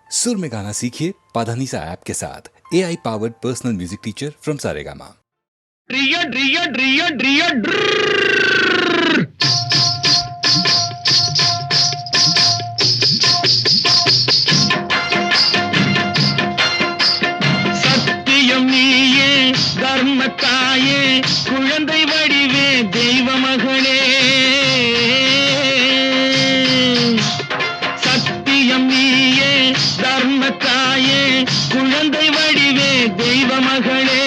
सुर में गाना सीखिए पाधानीसा ऐप के साथ AI powered personal music teacher from Saregama. ड्रिया ड्रिया ड्रिया ड्रिया சத்தியம் நீயே தர்மத்தாயே குழந்தை வடிவே தெய்வ மகளே சத்தியம் நீயே தர்மத்தாயே குழந்தை வடிவே தெய்வ மகளே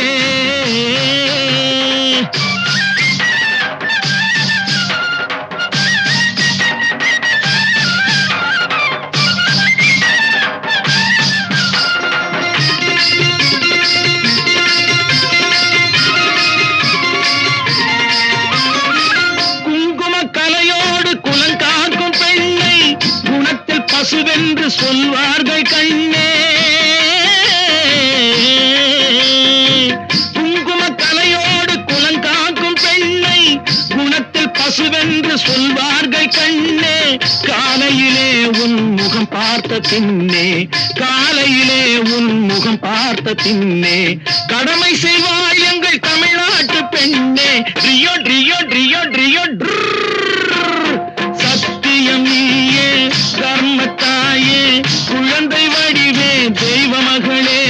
பசுவென்று சொல்வார்கள் கண்ணே குங்கும கலையோடு குலங்காக்கும் பெண்ணை குணத்தில் பசுவென்று சொல்வார்கள் கண்ணே காலையிலே உன் முகம் பார்த்த பின்னே காலையிலே உன் முகம் பார்த்த பின்னே கடமை செய்வாள் எங்கள் தமிழ்நாட்டு பெண்ணே ட்ரியோ ட்ரியோ ட்ரியோ ட்ரியோ சத்தியம் நீயே தர்மத்தாயே குழந்தை வடிவே தெய்வ மகளே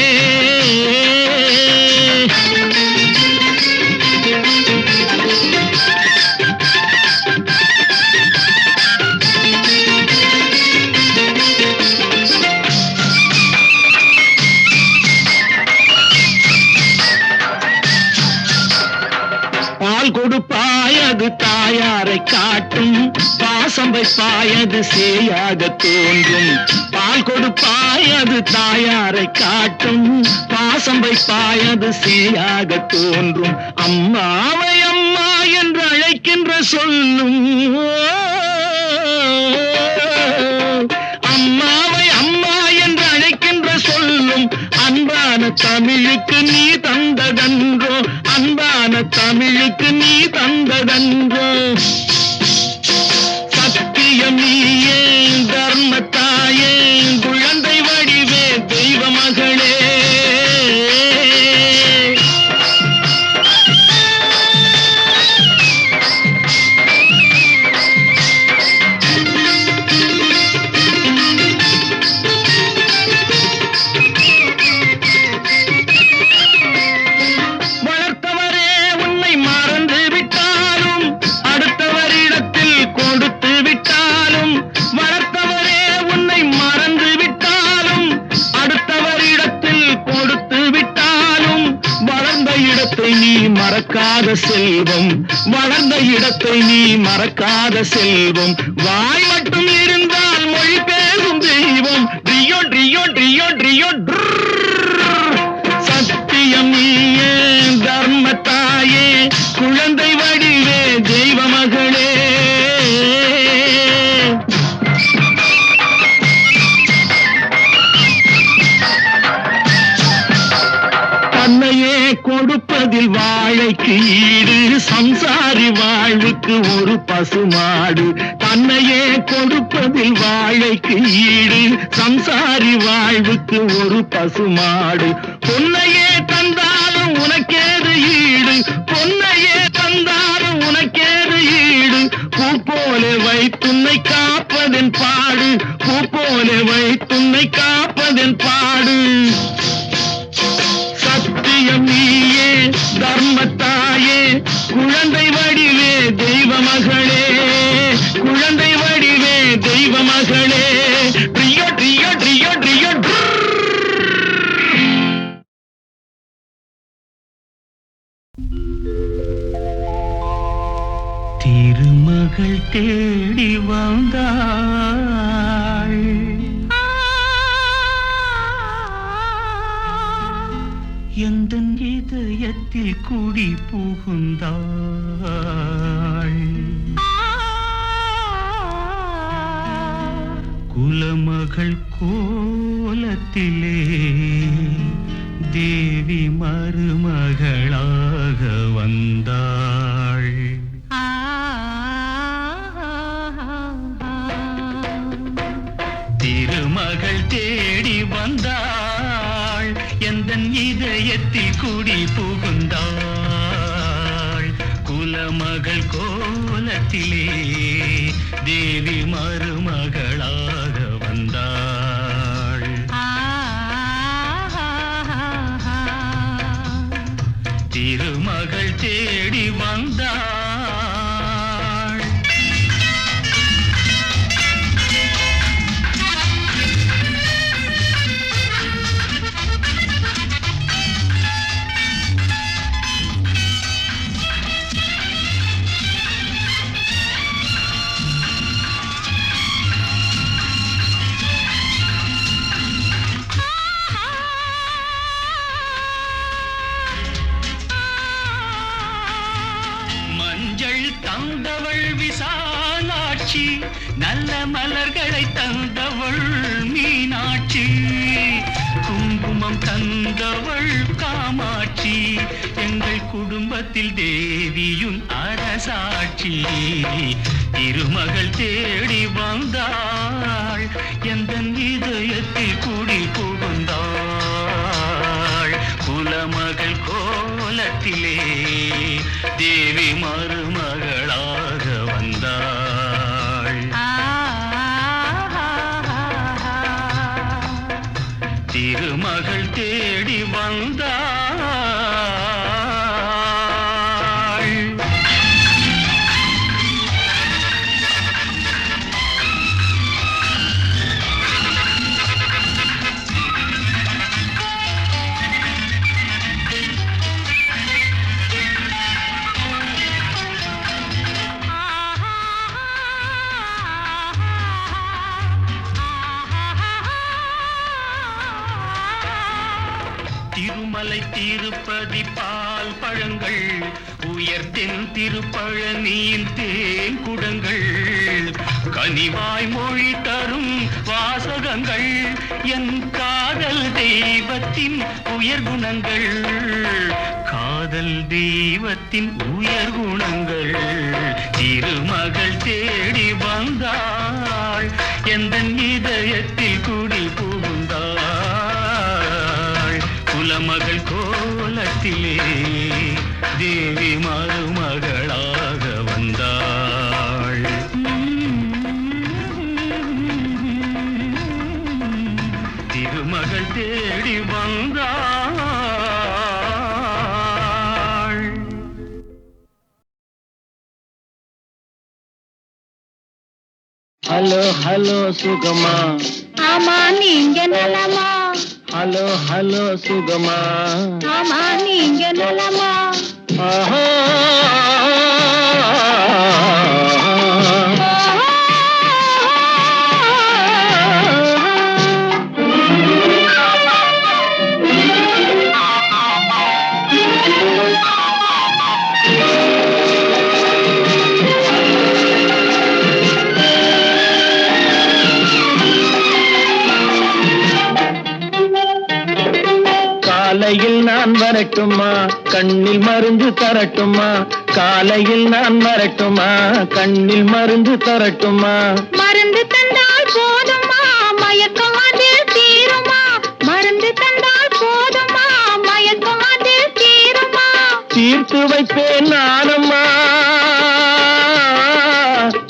பால் கொடுப்பாய் அது தாயாரை காட்டும் பாசம் வைப்பாய் அது சேயாக தோன்றும் பால் கொடுப்பாய் அது தாயாரை காட்டும் பாசம் வைப்பாய் அது சேயாக தோன்றும் அம்மாவை அம்மா என்று அழைக்கின்ற சொல்லும் அம்மாவை அம்மா என்று அழைக்கின்ற சொல்லும் அன்பான தமிழுக்கு நீ தந்ததன்றோ அன்பான தமிழுக்கு நீ தந்ததன்றோ சத்தியம் நீயே தர்மத்தாயே குழந்தை வடிவே தெய்வ மகளே மறக்காத செல்வம் வளர்ந்த இடத்தை நீ மறக்காத செல்வம் வாய் மட்டும் இருந்தால் மொழி பேசும் தெய்வம் ட்ரியோ ட்ரியோ ட்ரியோ ட்ரியோ சத்தியம் நீயே தர்மத்தாயே குழந்தை வடிவே தெய்வ மகளே தன்னையே கொடுப்பதில் வாழைக்கு ஈடு சம்சாரி வாழ்வுக்கு ஒரு பசுமாடு தன்னையே கொடுப்பதில் வாழைக்கு ஈடு சம்சாரி வாழ்வுக்கு ஒரு பசுமாடு பொன்னையே தந்தாலும் உனக்கேது ஈடு பொன்னையே தந்தாலும் உனக்கேது ஈடு பூ போல வைத்துன்னை காப்பதன் பாடு பூ போல வைத்துன்னை காப்பதன் பாடு சத்தியம் நீயே தர்மத்தாயே குழந்தை வடிவே தெய்வ மகளே குழந்தை வடிவே தெய்வ மகளே ட்ரியோ ட்ரியோ ட்ரியோ ட்ரியோ திருமகள் தேடி வந்தாள் எந்தன் இதயத்தில் குடி புகுந்தாள் குலமகள் கோலத்திலே தேவி மருமகளாக வந்தாள் திருமகள் தேடி இதயத்தில் குடி புகுந்தாள் குலமகள் கோலத்திலே தேவி மருமகளாக வந்தாள். திருமகள் தேடி வந்தாள். மஞ்சள் தந்தவள் விசாலாட்சி, நல்ல மலர்களை தந்தவள் மீனாட்சி, குங்குமம் தந்தவள் காமாட்சி, எங்கள் குடும்பத்தில் தேவியும் அரசாட்சி. திருமகள் தேடி வந்தாள், எந்த இதயத்தில் குடி புகுந்தாள் குலமகள் கோலத்திலே தேவி மருமகளாக வந்தாள். திருமகள் தேடி வந்தாள். திருமலை திருப்பதி பால் பழங்கள், உயர்த்தென் திருப்பழனியின் தேங்குடங்கள், கனிவாய் மொழி தரும் வாசகங்கள், என் காதல் தெய்வத்தின் உயர்குணங்கள், காதல் தெய்வத்தின் உயர்குணங்கள். திருமகள் தேடி வந்தாள், எந்த இதயத்தில் குடி புகுந்தாள் குலமகள் கோலத்திலே தேவி மருமகளாக வந்தாள். திருமகள் தேடி வந்தாள். ஹலோ ஹலோ சுகமா, ஆமா நீங்க நலமா? ஹலோ ஹலோ சுகமா, ஆமா நீங்க நலமா? ஆஹா. காலையில் நான் வரட்டுமா, கண்ணில் மருந்து தரட்டுமா, காலையில் நான் வரட்டுமா, கண்ணில் மருந்து தரட்டுமா. மருந்து தந்தால் போதுமா, மயக்கம் அதில் தீருமா? மருந்து தந்தால் போதுமா, மயக்கம் அதில் தீருமா? தீர்த்து வைப்பேன் நானம்மா,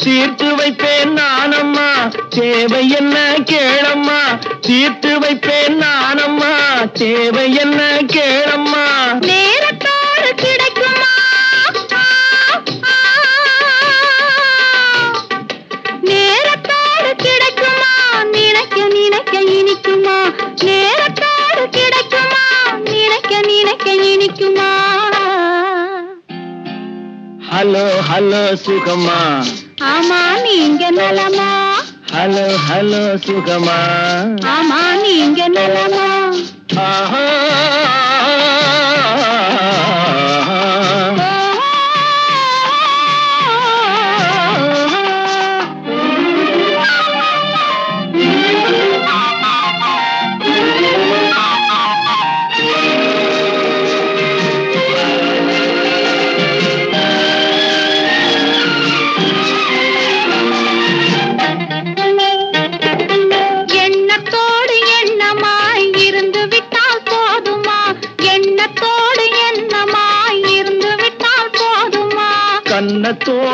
தீர்த்து வைப்பேன் நானம்மா, தேவை என்ன கேளம்மா, தீர்த்து வைப்பேன் நானம்மா, தேவை என்ன கேளம்மா. நேரத்தோடு கிடைக்குமா? நேரத்தோடு கிடைக்குமா? நினைக்க நினைக்க இனிக்குமா? நேரத்தோடு கிடைக்குமா? நினைக்க நினைக்க இனிக்குமா? ஹலோ ஹலோ சுகமா, ஆமா நீங்க நலமா? ஹலோ ஹலோ சுகமா, ஆமா நீங்க நலமா? ஆஹா. எண்ணத்தோடு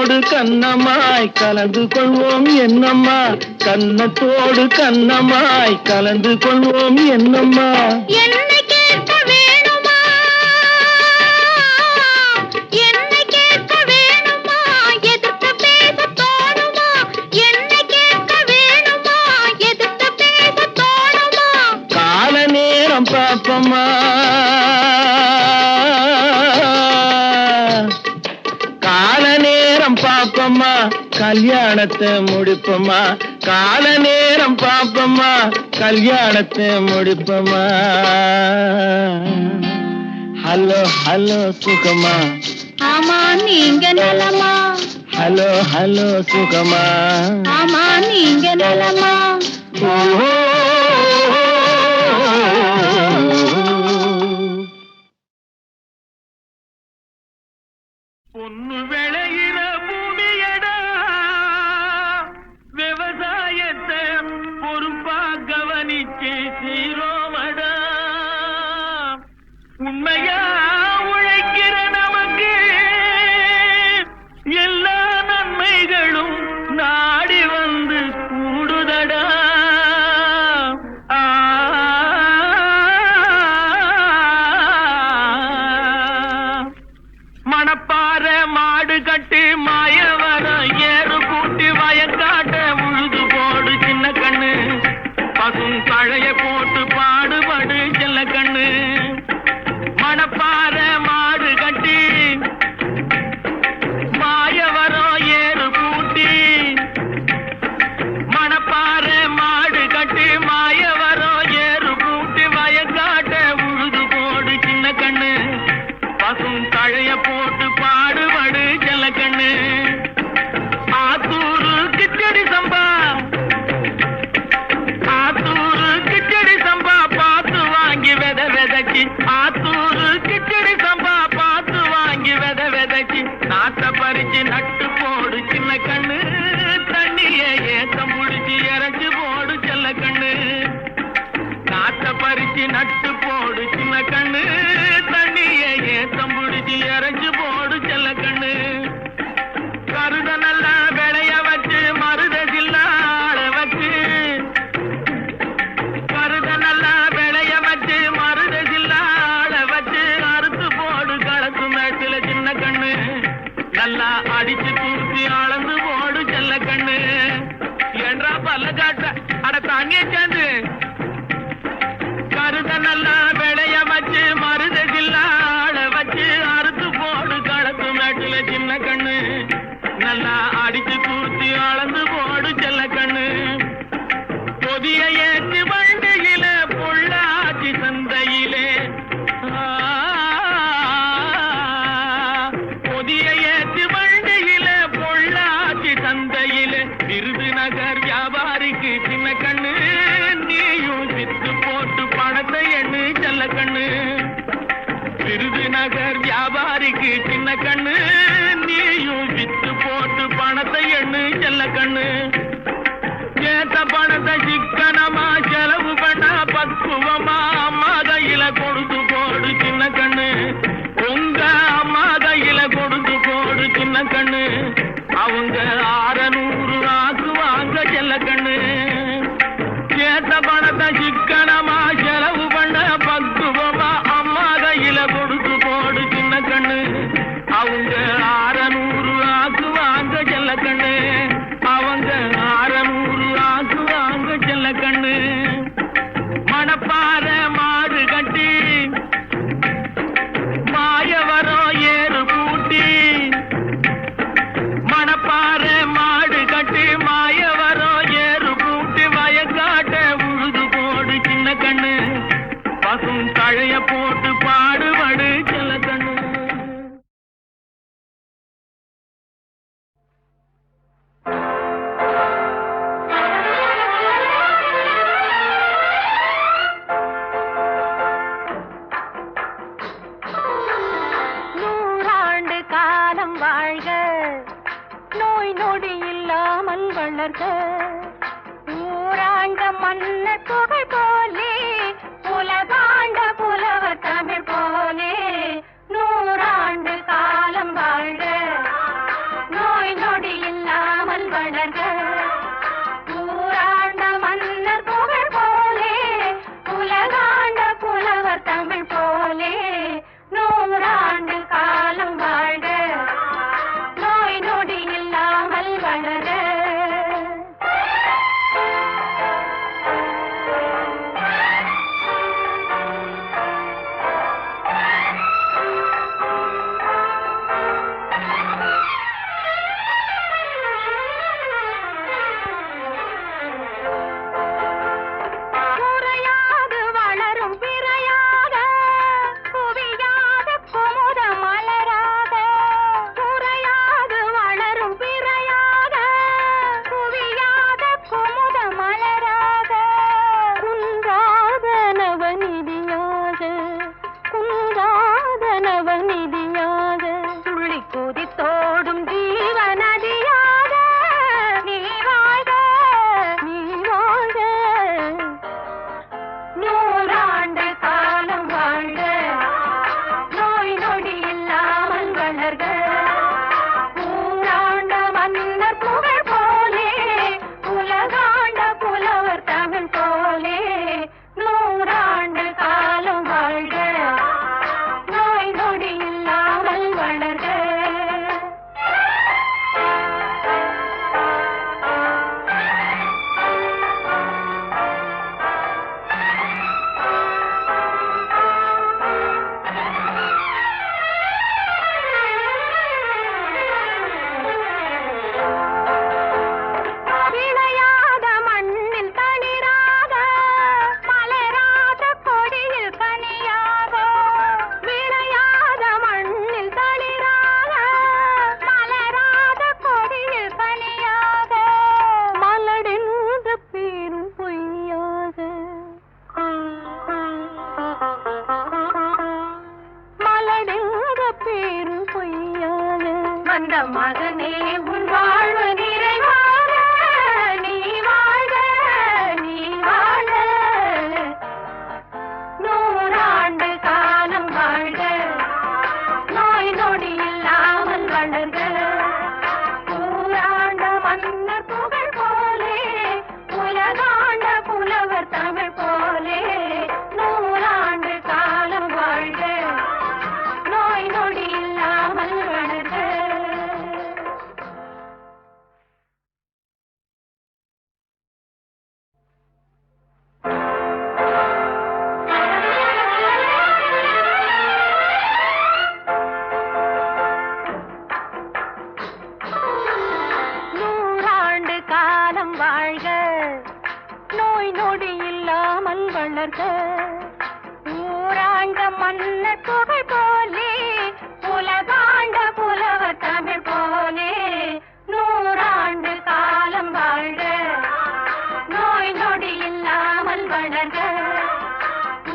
கன்னத்தோடு கன்னமாய் கலந்து கொள்வோம் என்னம்மா, கன்னத்தோடு கன்னமாய் கலந்து கொள்வோம் என்னம்மா. என்னை கேட்க வேணுமா, என்னை கேட்க வேணுமா, எதிர்த்து பேச தோணுமா, என்னை கேட்க வேணுமா, எதிர்த்து பேச தோணுமா. கால நேரம் பாப்பம்மா, கால நேரம் பாப்பம்மா, கல்யாணத்தை முடிப்பம்மா. கால நேரம் பாப்பம்மா, கல்யாணத்தை முடிப்பம்மா. ஹலோ ஹலோ சுகமா, ஆமா நீங்க நலமா, ஹலோ ஹலோ சுகமா, ஆமா நீங்க நலமா. ஓ பொண்ணு விளையிற பூமியடா, விவசாயத்தை பொறுப்பா கவனிச்சு சீரோமடா. உண்மையா உழைக்கிற நமக்கு எல்லா நன்மைகளும் நாடி வந்து கூடுதடா. மணப்பாற மாடு கட்டி மாயவரம் ஏறு கூட்டி வயக்காட்ட உழுது போடு சின்ன கண்ணு, பசும் கழைய போட்டு பாடுபடு செல்ல கண்ணு. மணப்பாற மாடு கட்டி மாயவரம் ஏறு கூட்டி, மணப்பாற மாடு கட்டி மாயவரம் ஏறு கூட்டி வயக்காட்ட உழுது போடு சின்ன கண்ணு, பசும் கழைய போட்டு பாடுபடு செல்ல கண்ணு. ஆத்தூரு கிச்சடி சம்பா, ஆத்தூரு கிச்சடி சம்பா பார்த்து வாங்கி வித விதைச்சி, ஆத்தூரு கிச்சடி சம்பா பார்த்து வாங்கி வித விதைச்சி, நாட்டை பறிச்சு நட்டு போடு சின்ன கண்ணு, தண்ணிய ஏத்தம் புடிச்சு இறச்சி போடு செல்ல கண்ணு. நாட்டை பறிச்சு நட்டு போடு சின்ன கண்ணு, தண்ணிய ஏத்தம் புடிச்சு இறச்சி போடு செல்ல கண்ணு. கருத நல்லா விளைய வச்சு மருத ஜில்லாட வச்சு, கருத நல்லா விளைய வச்சு மருத ஜில்லாட வச்சு, அறுத்து போடு களத்து மேட்டில சின்ன கண்ணு, நல்லா அடிச்சு தூக்கி அளந்து போடு செல்ல கண்ணு. என்றா பல்ல காட்ட அட தாங்கிய சேர்ந்து, கருத நல்லா விளைய வச்சு மருத ஜில்லாட வச்சு, அறுத்து போடு களத்து மேட்டில சின்ன கண்ணு, நல்லா அடிச்சு தூத்தி அளந்து போடு செல்ல கண்ணு. பொதிய ஏற்று வண்டியில பொள்ளாச்சி சந்தையிலே, பொதிய ஏற்று வண்டியில பொள்ளாச்சி சந்தையிலே, விருதுநகர் வியாபாரிக்கு சின்ன கண்ணு, நீயும் வித்து போட்டு பணத்தை எண்ணு செல்ல கண்ணு. விருதுநகர் வியாபாரிக்கு சின்ன கண்ணு, நீயும் வித்து போட்டு பணத்தை எண்ணு செல்ல கண்ணு. ஏத்த பணத்தை சிக்கனமா செலவு பண்ண பக்குவமா அம்மா கையில கொடுத்து போடு சின்ன கண்ணு, உங்க அம்மா கையில கொடுத்து போடு சின்ன கண்ணு. அவங்க 600 ஆக்குவாங்க செல்ல கண்ணு. ஏத்த பணத்தை சிக்கனமா செலவு பண்ண பக்குவமா அம்மா கையில கொடுத்து போடு சின்ன கண்ணு, அவங்க 600 ஆக்குவாங்க செல்ல கண்ணு, அவங்க 600 ஆக்குவாங்க செல்ல கண்ணு. மணப்பாற மாடு கட்டி மாயவரம் ஏறு கூட்டி, மணப்பாற மாடு கட்டி மாயவரம் ஏறு கூட்டி வயக்காட்ட உழுது போடு சின்ன கண்ணு, பசும் கழைய போட்டு பாடுபடு செல்ல கண்ணு. வளர்க ஊராண்ட மன்னர் புகழ் போலே உலகாண்ட புலவர் தமிழ் போலே 100 ஆண்டு காலம் வாழ்க நோய் வந்த மகனே உன் வாழ்வு நிறைவாக நீ வாழ்க நீ வாழ்க 100 ஆண்டு காலம் வாழ்க நோய் நொடி இல்லாமல் வளர்க ஊராண்ட மன்னர் புகழ் போலே உலகாண்ட புலவர் தமிழ் போலே 100 ஆண்டு காலம் வாழ்க நோய் நொடி இல்லாமல் வளர்க வாழ்க நோய் நொடி இல்லாமல் வளர்க ஊராண்ட மன்னர் புகழ் போலே உலகாண்ட புலவர் தமிழ் போலே 100 ஆண்டு காலம் வாழ்க நோய் நொடி இல்லாமல் வளர்க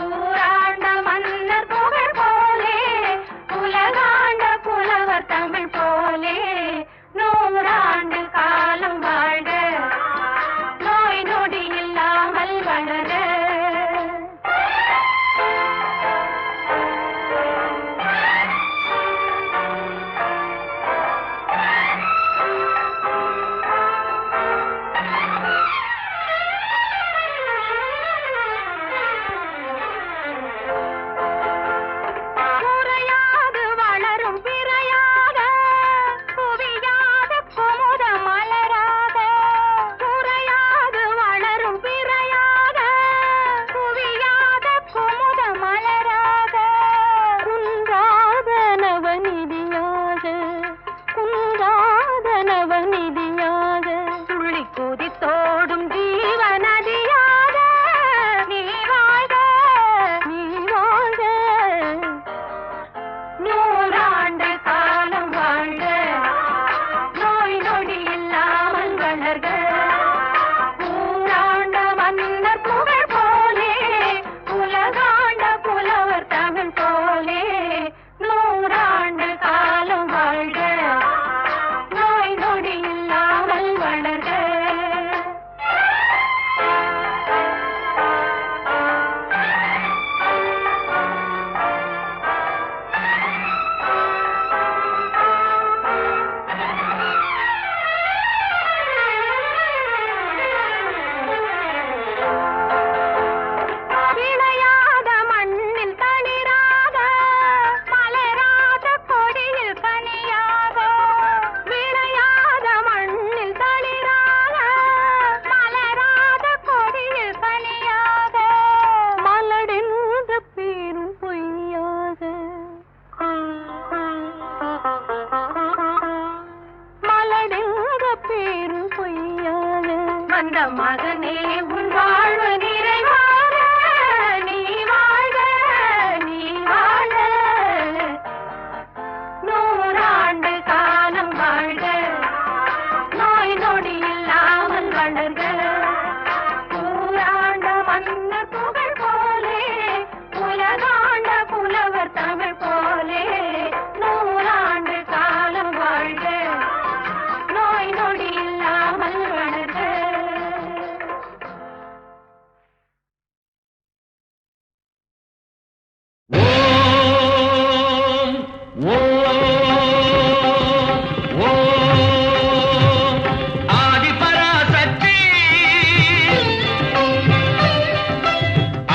ஊராண்ட மன்னர் புகழ் போலே உலகாண்ட புலவர் தமிழ் போலே 100 ஆண்டு காலம் வாழ்க நோய் நொடி இல்லாமல் வளர குறையாது வளரும் பிறையாக குவியாத குமுத மலராக குறையாது வளரும் பிறையாக குவியாத குமுத மலராக குன்றாத நவநிதியாக குன்றாத நவநிதியாக துள்ளி குதித்தோடும் ஜீவநதியாக நீ வாழ்க நீ வாழ்க 100 ஆண்டு காலம் வாழ்க நோய் நொடி இல்லாமல் வளர்க ஊராண்ட மன்னர் புகழ் போலே உலகாண்ட புலவர் தமிழ் போலே 100 ஆண்டு காலம் வாழ்க நோய் நொடி இல்லாமல் வளர்க விளையாத மண்ணில் தளிராக மலராத கொடியில் கனியாக விளையாத மண்ணில் தளிராக மலராத கொடியில் கனியாக மலடென்ற பேரும் பொய்யாக மலடென்ற பேரும் பொய்யாக வந்த மகனே உன் வாழ்வு நிறைவாக நீ வாழ்க நீ வாழ்க 100 ஆண்டு காலம் வாழ்க நோய் நொடி இல்லாமல் வளர்க ஊராண்ட மன்னர் புகழ் போலே உலகாண்ட புலவர் தமிழ் போலே 100 ஆண்டு காலம் வாழ்க நோய் நொடி இல்லாமல் வளர்க ஓம் ஓம் ஓம் ஆதிபராசக்தி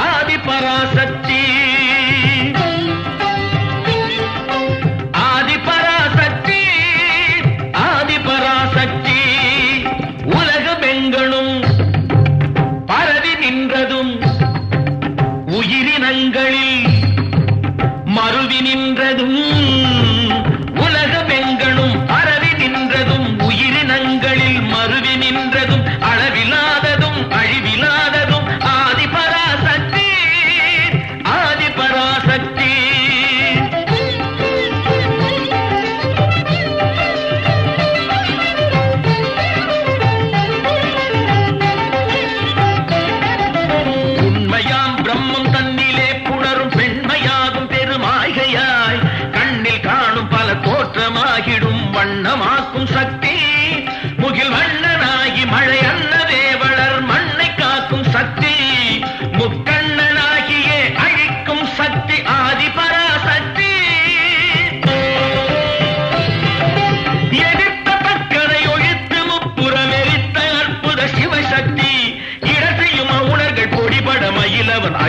ஆதிபராசக்தி ஆதிபராசக்தி ஆதிபராசக்தி உலகமெங்கணும் பரவி நின்றதும் உயிரினங்களில் மருவி நின்றதும் உலகமெங்கணும் பரவி நின்றதும் உயிரினங்களில் மருவி நின்றதும் அளவிலாததும் அழிவிலாததும் ஆதிபராசக்தி ஆதிபராசக்தி உண்மையாம் பிரம்மம் தன்னிலே புல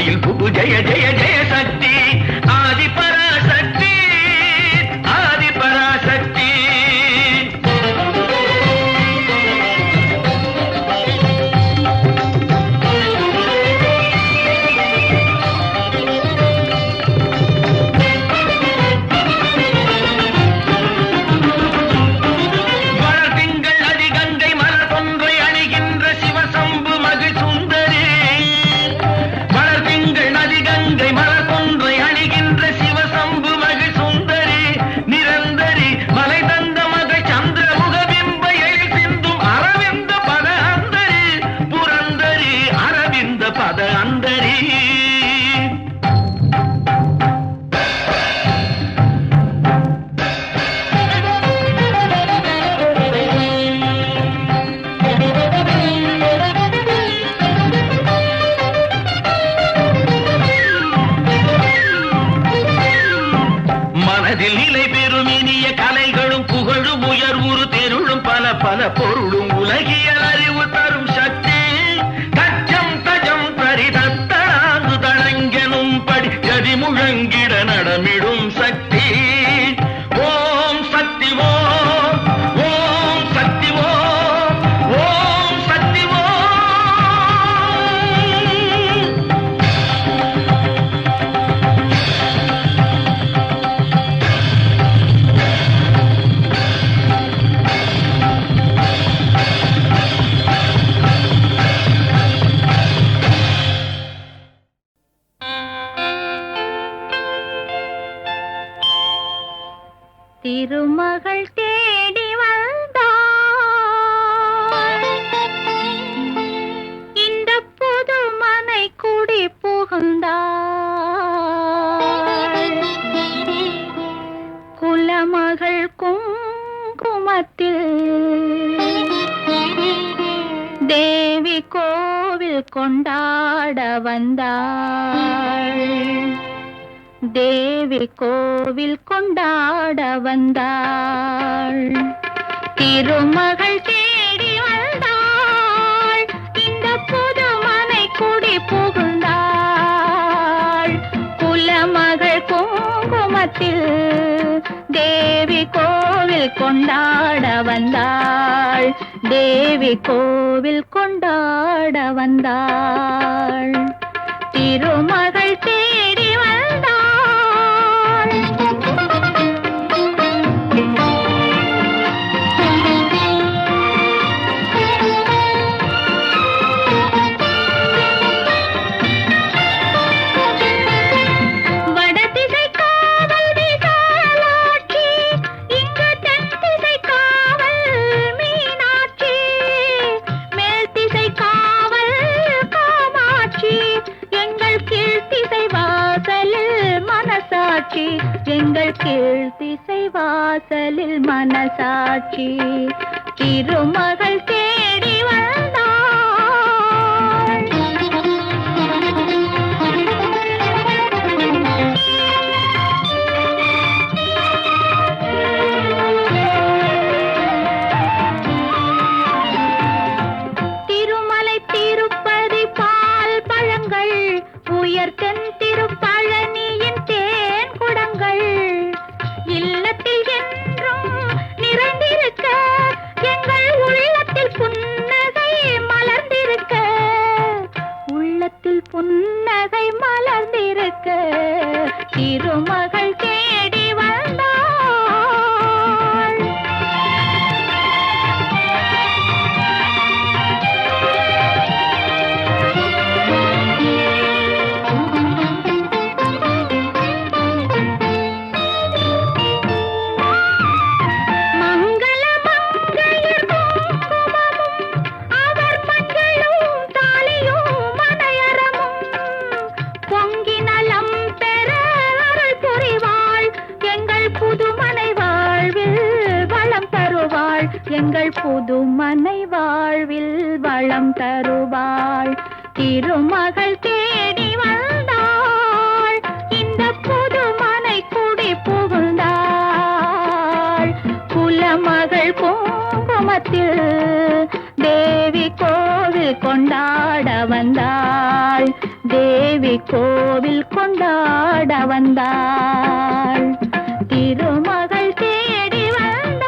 கோயில் புகு ஜெய ஜெய ஜெய சக்தி ஆதிபராசக்தி ஆதிபராசக்தி. மனதில் நிலை பெறும் இனிய கலைகளும் புகழும் உயர்வுறு தெருளும் பல பல பொருளும் உலகியல் அறிவு தரும் சக்தி தச்சம் தஜம் தரிதத்தராங்கு தளங்கெனும் படி ஜதி முழங்கிட நடமிடும் சக்தி. ஓம் சக்தி ஓம் ஓம் சக்தி ஓம் ஓம் சக்தி ஓம். திருமகள் தேடி வந்தாள் இந்த புது மனை குடி புகுந்தாள் குலமகள் குங்குமத்தில் தேவி கோவில் கொண்டாட வந்தாள் தேவி கோவில் கொண்டாட வந்தாள். திருமகள் தேடி வந்தாள் இந்த புது மனை குடி புகுந்தாள் குலமகள் குங்குமத்தில் தேவி கோவில் கொண்டாட வந்தாள் தேவி கோவில் கொண்டாட வந்தாள். திருமகள் தேடி வந்தாள். வடதிசை காவல் விசாலாட்சி இங்கு தென்திசை காவல் மீனாட்சி மேல் திசை காவல் காமாட்சி எங்கள் கீழ்த்திசை வாசலில் மனசாட்சி எங்கள் கீழ்த்திசை வாசலில் மனசாட்சி. திருமகள் தேடி வந்தாள். திருமலை திருப்பதி பால் பழங்கள் உயர்த்தென் திருப்பழனியின் தேன் குடங்கள் இல்லத்தில் என்றும் நிறைந்திருக்க எங்கள் உள்ளத்தில் புன்னகை மலர்ந்திருக்க உள்ளத்தில் புன்னகை மலர்ந்திருக்க திருமகள் தேடி வந்தாள். மங்கள மங்கையர் குங்குமமும் அவர் மஞ்சளும் தாலியும் மனையரமும் பொங்கி நலம் பெற அருள் புரிவாள் எங்கள் புதுமனை வாழ்வில் வளம் தருவாள் எங்கள் புதுமனை வாழ்வில் வளம் தருவாள். திருமகள் தேடி வந்தாள் இந்த புதுமனை குடி புகுந்தாள் குலமகள் குங்குமத்தில் தேவி கோவில் கொண்டாட வந்தாள் தேவி தேவி கோவில் கொண்டாட வந்தாள், திருமகள் தேடி வந்தாள்.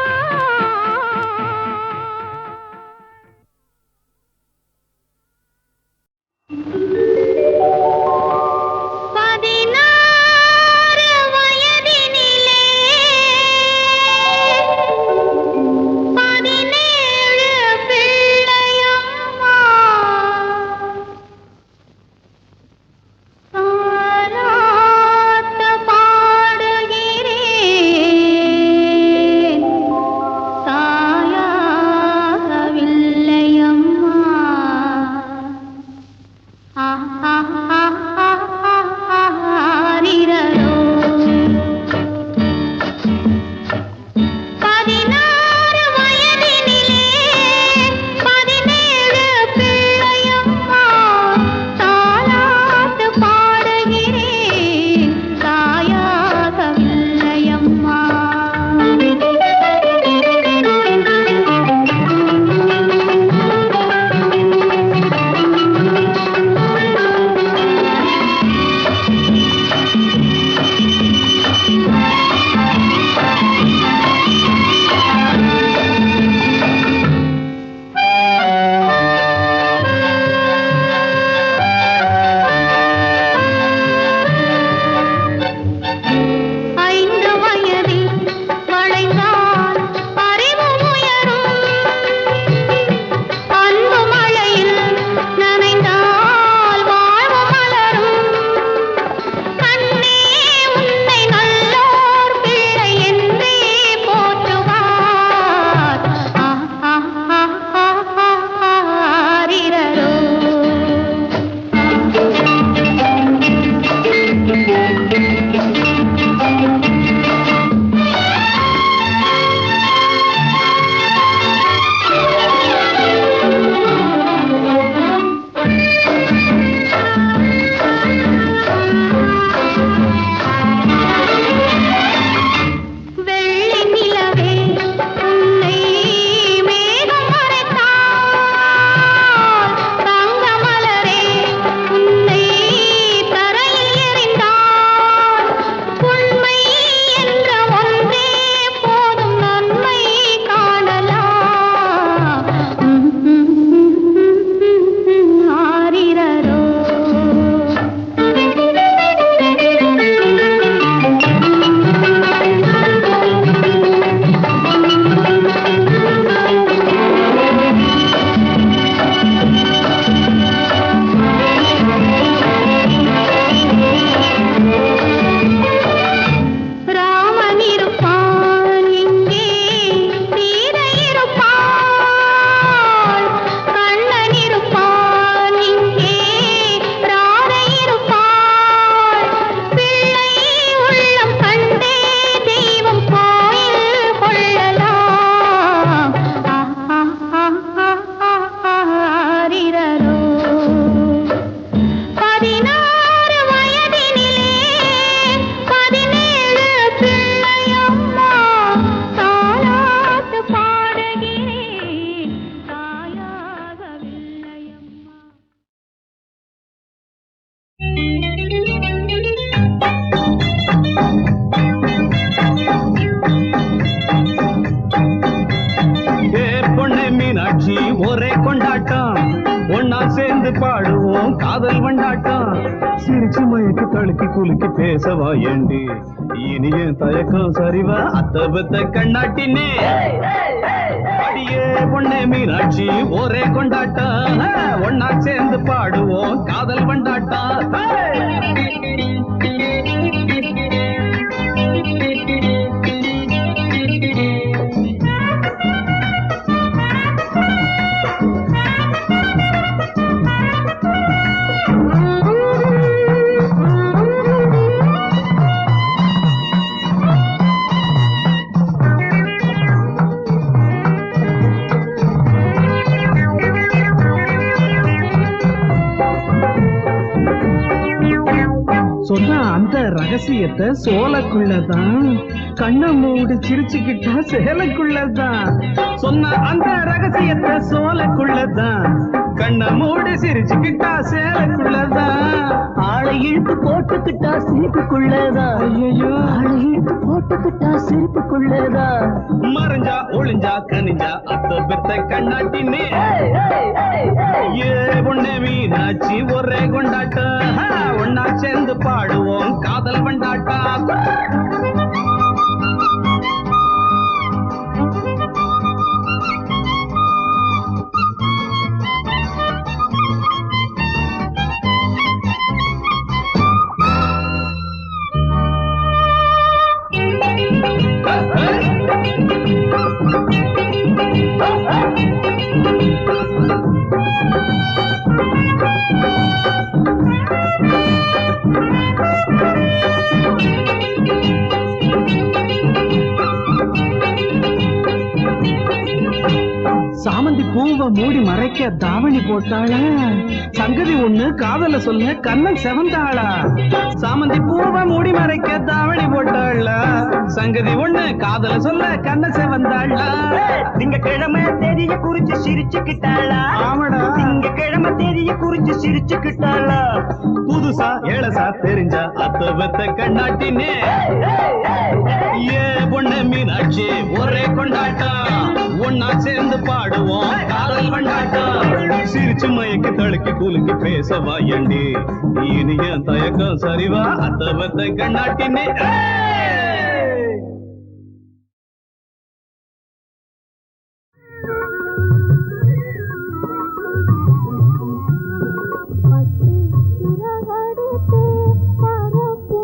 காதல் வண்டாட்டம் சிரிச்சு மயக்கு தழுக்கி குலுக்கி பேசவா ஏண்டி இனிய தயக்கம் சரிவா அத்த பெத்த கண்ணாட்டினே அடியே பொண்ணே மீனாட்சி ஒரே கொண்டாட்டம் ஒன்னா சேர்ந்து பாடுவோம் காதல் வண்டாட்டம் சொன்ன அந்த ரகசியத்தை சோலைக்குள்ளதான் கண்ணை மூடி சிரிச்சுக்கிட்டா சேலைக்குள்ளதான் சொன்ன அந்த ரகசியத்தை சோலைக்குள்ளதான் கண்ண மூடி சிரிச்சுக்கிட்டா சேலக்குள்ளதான் ஆளை இழுத்து போட்டுக்கிட்டா சிரிப்புக்குள்ளதான் ஐயோ ஆளை இழுத்து போட்டுக்கிட்டா சிரிப்புக்குள்ளதான் மறைஞ்சா ஒளிஞ்சா கனிஞ்சா அத்த பெத்த கண்ணாட்டினே ஏ பொண்ணே மீனாட்சி ஒரே கொண்டாட்டம் ஒன்னா சேர்ந்து பாடுவோம் காதல் கொண்டாட்டம் சாமந்தி பூவை மூடி மறைக்க தாவணி போட்டாளா சங்கதி ஒண்ணு காதல சொல்ல கண்ணன் செவந்தாளா சாமந்தி பூவை மூடி மறைக்க தாவணி போட்டாளா சங்கதி ஒண்ணு காதல சொல்ல கண்ணன் செவந்தாளா திங்கக்கிழமை தேதிய குறிச்சு சிரிச்சுக்கிட்டாளா ஆமாடா திங்கக்கிழமை தேதிய குறிச்சு சிரிச்சுக்கிட்டாளா புதுசா ஏழசா தெரிஞ்சா அத்த பெத்த கண்ணாட்டினே ஏ பொண்ணு மீனாட்சி ஒரே கொண்டாட்டம் ஒன்னா சேர்ந்து பாடுவோம் காதல் கொண்டாட்டம் சிரிச்சு மயக்கி தழுக்கி குலுக்கி பேசவா ஏண்டி இனிய தயக்கம் சரிவா அத்த பெத்த கண்ணாட்டினே சிறகடித்தே பரப்பு